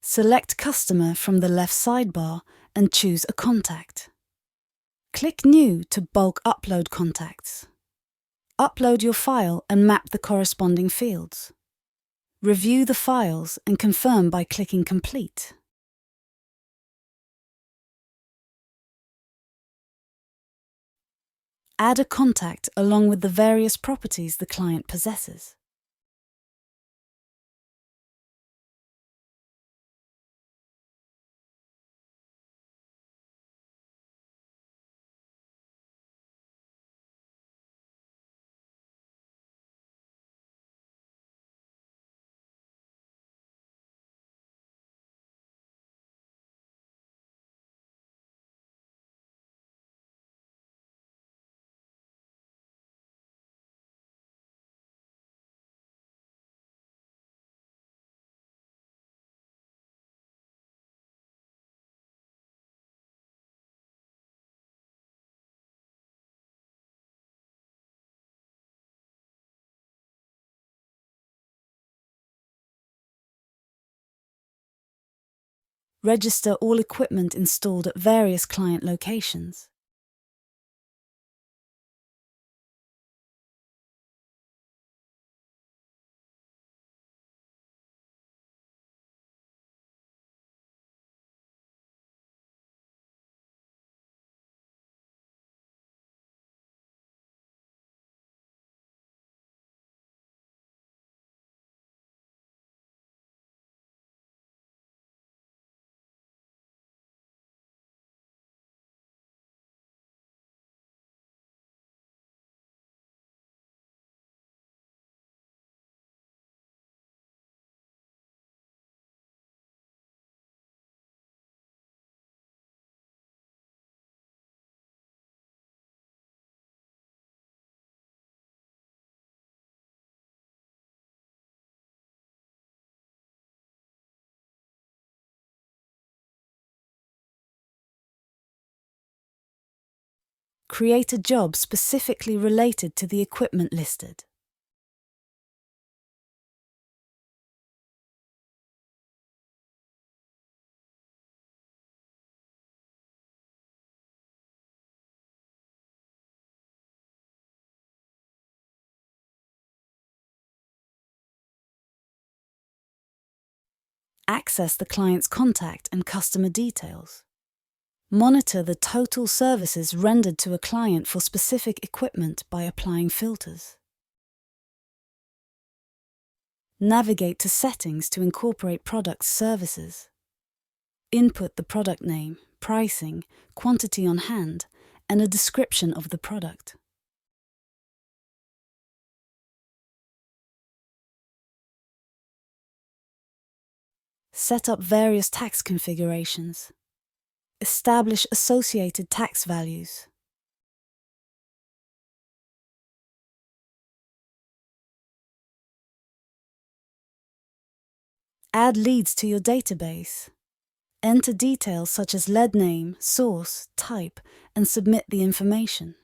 Select Customer from the left sidebar and choose a contact. Click New to bulk upload contacts. Upload your file and map the corresponding fields. Review the files and confirm by clicking Complete. Add a contact along with the various properties the client possesses. Register all equipment installed at various client locations. Create a job specifically related to the equipment listed. Access the client's contact and customer details. Monitor the total services rendered to a client for specific equipment by applying filters. Navigate to settings to incorporate product services. Input the product name, pricing, quantity on hand, and a description of the product. Set up various tax configurations. Establish associated tax values. Add leads to your database. Enter details such as lead name, source, type, and submit the information.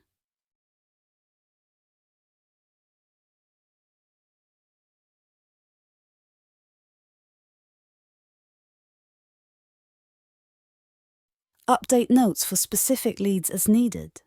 Update notes for specific leads as needed.